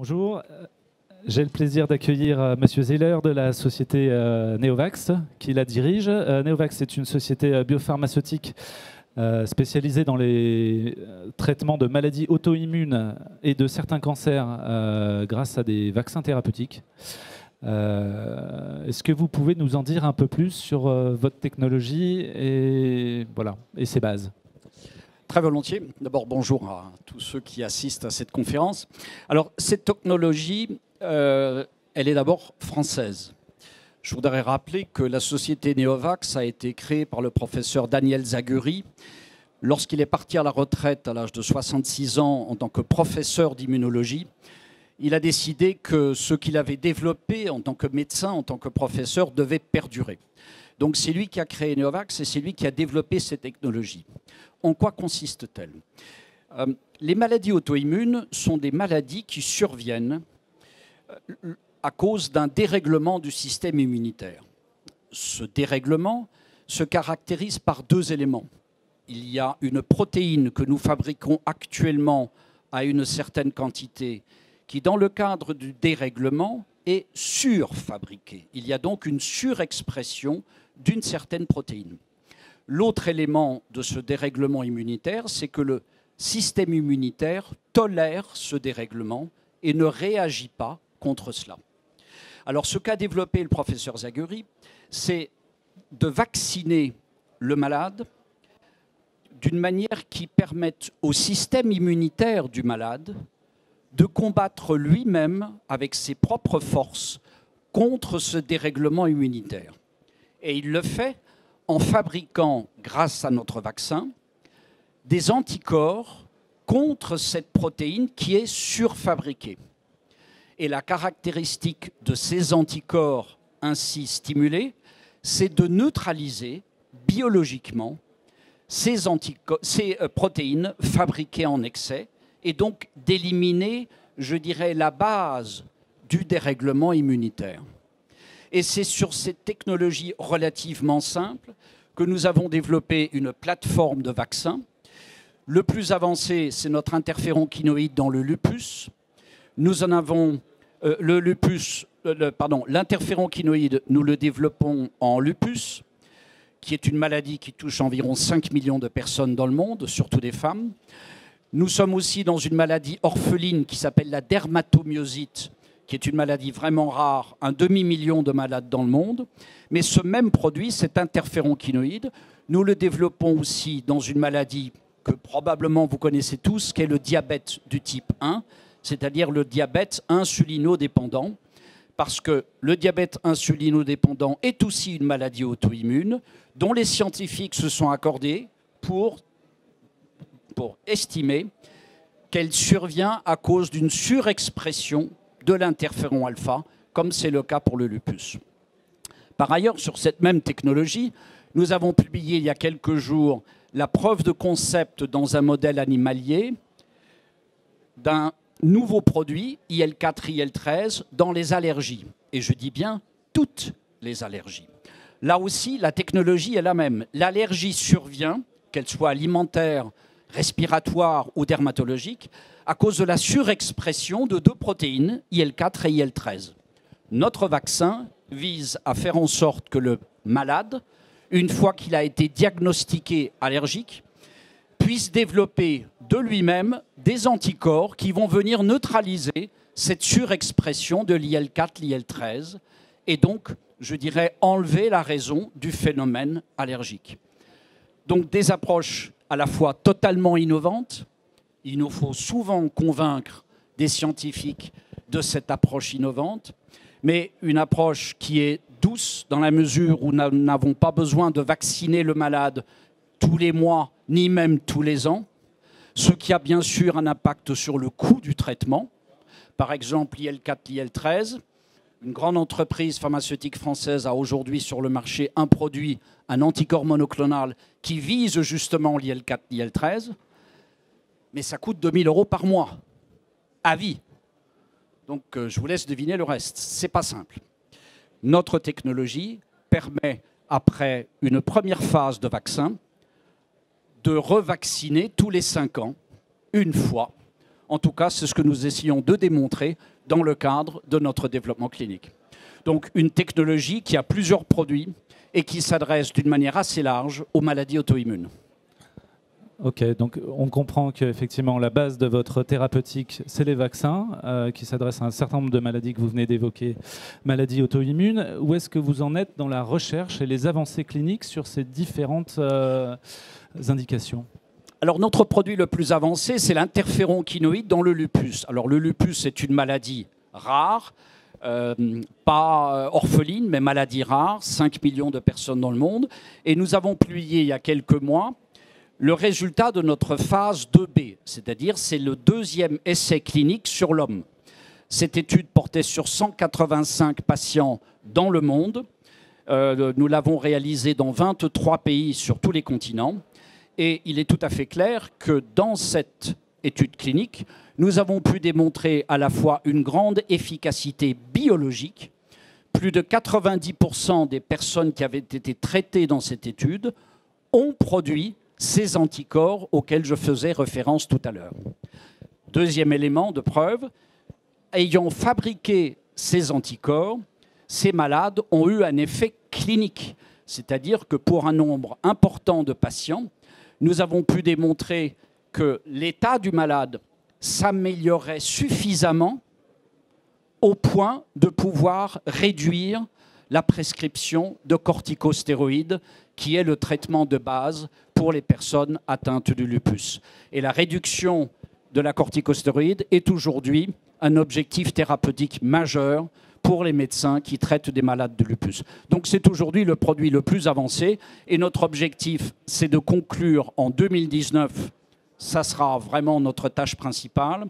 Bonjour, j'ai le plaisir d'accueillir Monsieur Zeller de la société Neovax qui la dirige. Neovax est une société biopharmaceutique spécialisée dans les traitements de maladies auto-immunes et de certains cancers grâce à des vaccins thérapeutiques. Est-ce que vous pouvez nous en dire un peu plus sur votre technologie et ses bases ? Très volontiers. D'abord, bonjour à tous ceux qui assistent à cette conférence. Alors, cette technologie, elle est d'abord française. Je voudrais rappeler que la société Neovax a été créée par le professeur Daniel Zaguri lorsqu'il est parti à la retraite à l'âge de 66 ans en tant que professeur d'immunologie. Il a décidé que ce qu'il avait développé en tant que médecin, en tant que professeur, devait perdurer. Donc c'est lui qui a créé Neovax et c'est lui qui a développé cette technologie. En quoi consiste-t-elle ? Les maladies auto-immunes sont des maladies qui surviennent à cause d'un dérèglement du système immunitaire. Ce dérèglement se caractérise par deux éléments. Il y a une protéine que nous fabriquons actuellement à une certaine quantité qui, dans le cadre du dérèglement, est surfabriquée. Il y a donc une surexpression d'une certaine protéine. L'autre élément de ce dérèglement immunitaire, c'est que le système immunitaire tolère ce dérèglement et ne réagit pas contre cela. Alors, ce qu'a développé le professeur Zaguri, c'est de vacciner le malade d'une manière qui permette au système immunitaire du malade de combattre lui-même avec ses propres forces contre ce dérèglement immunitaire. Et il le fait en fabriquant, grâce à notre vaccin, des anticorps contre cette protéine qui est surfabriquée. Et la caractéristique de ces anticorps ainsi stimulés, c'est de neutraliser biologiquement ces protéines fabriquées en excès et donc d'éliminer, je dirais, la base du dérèglement immunitaire. Et c'est sur cette technologie relativement simple que nous avons développé une plateforme de vaccins. Le plus avancé, c'est notre interféron kinoïde dans le lupus. Nous en avons l'interféron kinoïde, nous le développons en lupus, qui est une maladie qui touche environ 5 millions de personnes dans le monde, surtout des femmes. Nous sommes aussi dans une maladie orpheline qui s'appelle la dermatomyosite, qui est une maladie vraiment rare, un demi-million de malades dans le monde. Mais ce même produit, cet interféron kinoïde, nous le développons aussi dans une maladie que probablement vous connaissez tous, qui est le diabète du type 1, c'est-à-dire le diabète insulinodépendant, parce que le diabète insulinodépendant est aussi une maladie auto-immune dont les scientifiques se sont accordés pour estimer qu'elle survient à cause d'une surexpression de l'interféron alpha, comme c'est le cas pour le lupus. Par ailleurs, sur cette même technologie, nous avons publié il y a quelques jours la preuve de concept dans un modèle animalier d'un nouveau produit, IL-4, IL-13, dans les allergies. Et je dis bien toutes les allergies. Là aussi, la technologie est la même. L'allergie survient, qu'elle soit alimentaire, respiratoire ou dermatologique, à cause de la surexpression de deux protéines, IL-4 et IL-13. Notre vaccin vise à faire en sorte que le malade, une fois qu'il a été diagnostiqué allergique, puisse développer de lui-même des anticorps qui vont venir neutraliser cette surexpression de l'IL-4, l'IL-13, et donc, je dirais, enlever la raison du phénomène allergique. Donc des approches à la fois totalement innovantes. Il nous faut souvent convaincre des scientifiques de cette approche innovante, mais une approche qui est douce dans la mesure où nous n'avons pas besoin de vacciner le malade tous les mois, ni même tous les ans, ce qui a bien sûr un impact sur le coût du traitement. Par exemple, l'IL-4, l'IL-13, une grande entreprise pharmaceutique française a aujourd'hui sur le marché un produit, un anticorps monoclonal qui vise justement l'IL-4, l'IL-13, mais ça coûte 2 000 € par mois, à vie. Donc je vous laisse deviner le reste. Ce n'est pas simple. Notre technologie permet, après une première phase de vaccin, de revacciner tous les 5 ans, une fois, En tout cas, c'est ce que nous essayons de démontrer dans le cadre de notre développement clinique. Donc une technologie qui a plusieurs produits et qui s'adresse d'une manière assez large aux maladies auto-immunes. Ok, donc on comprend qu'effectivement la base de votre thérapeutique, c'est les vaccins qui s'adressent à un certain nombre de maladies que vous venez d'évoquer, maladies auto-immunes. Où est-ce que vous en êtes dans la recherche et les avancées cliniques sur ces différentes indications ? Alors notre produit le plus avancé, c'est l'interféron quinoïde dans le lupus. Alors le lupus, c'est une maladie rare, pas orpheline, mais maladie rare, 5 millions de personnes dans le monde. Et nous avons publié il y a quelques mois le résultat de notre phase 2B, c'est-à-dire c'est le deuxième essai clinique sur l'homme. Cette étude portait sur 185 patients dans le monde. Nous l'avons réalisée dans 23 pays sur tous les continents. Et il est tout à fait clair que dans cette étude clinique, nous avons pu démontrer à la fois une grande efficacité biologique. Plus de 90% des personnes qui avaient été traitées dans cette étude ont produit ces anticorps auxquels je faisais référence tout à l'heure. Deuxième élément de preuve, ayant fabriqué ces anticorps, ces malades ont eu un effet clinique. C'est-à-dire que pour un nombre important de patients, nous avons pu démontrer que l'état du malade s'améliorait suffisamment au point de pouvoir réduire la prescription de corticostéroïdes, qui est le traitement de base pour les personnes atteintes du lupus. Et la réduction de la corticostéroïde est aujourd'hui un objectif thérapeutique majeur pour les médecins qui traitent des malades de lupus. Donc c'est aujourd'hui le produit le plus avancé et notre objectif, c'est de conclure en 2019, ça sera vraiment notre tâche principale,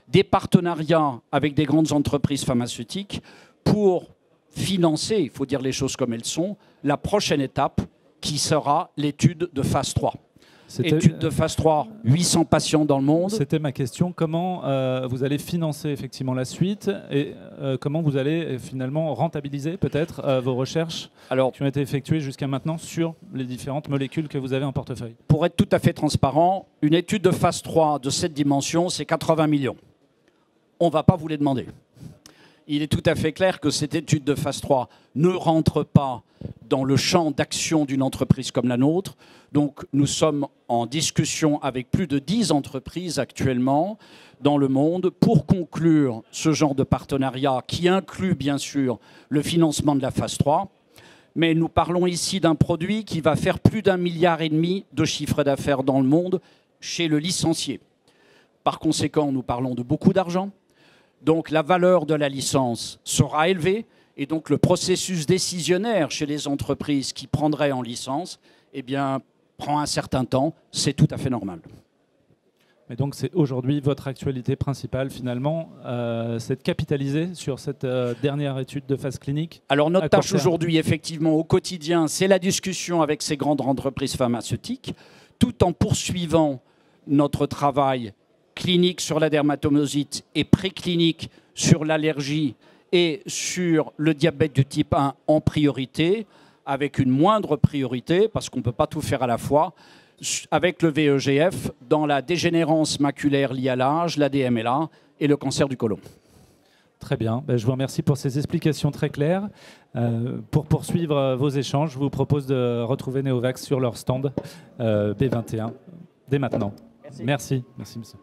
des partenariats avec des grandes entreprises pharmaceutiques pour financer, il faut dire les choses comme elles sont, la prochaine étape qui sera l'étude de phase 3. Étude de phase 3, 800 patients dans le monde. C'était ma question. Comment vous allez financer effectivement la suite et comment vous allez finalement rentabiliser peut-être vos recherches qui ont été effectuées jusqu'à maintenant sur les différentes molécules que vous avez en portefeuille? Pour être tout à fait transparent, une étude de phase 3 de cette dimension, c'est 80 millions. On ne va pas vous les demander. Il est tout à fait clair que cette étude de phase 3 ne rentre pas dans le champ d'action d'une entreprise comme la nôtre. Donc nous sommes en discussion avec plus de 10 entreprises actuellement dans le monde pour conclure ce genre de partenariat qui inclut bien sûr le financement de la phase 3. Mais nous parlons ici d'un produit qui va faire plus d'1,5 milliard de chiffre d'affaires dans le monde chez le licencié. Par conséquent, nous parlons de beaucoup d'argent. Donc la valeur de la licence sera élevée et donc le processus décisionnaire chez les entreprises qui prendraient en licence prend un certain temps, c'est tout à fait normal. Mais donc c'est aujourd'hui votre actualité principale finalement, c'est de capitaliser sur cette dernière étude de phase clinique. Alors notre tâche aujourd'hui effectivement au quotidien, c'est la discussion avec ces grandes entreprises pharmaceutiques tout en poursuivant notre travail clinique sur la dermatomyosite et préclinique sur l'allergie et sur le diabète du type 1 en priorité, avec une moindre priorité, parce qu'on ne peut pas tout faire à la fois, avec le VEGF dans la dégénérance maculaire liée à l'âge, la DMLA et le cancer du côlon. Très bien, je vous remercie pour ces explications très claires. Pour poursuivre vos échanges, je vous propose de retrouver Neovax sur leur stand B21 dès maintenant. Merci. Merci monsieur.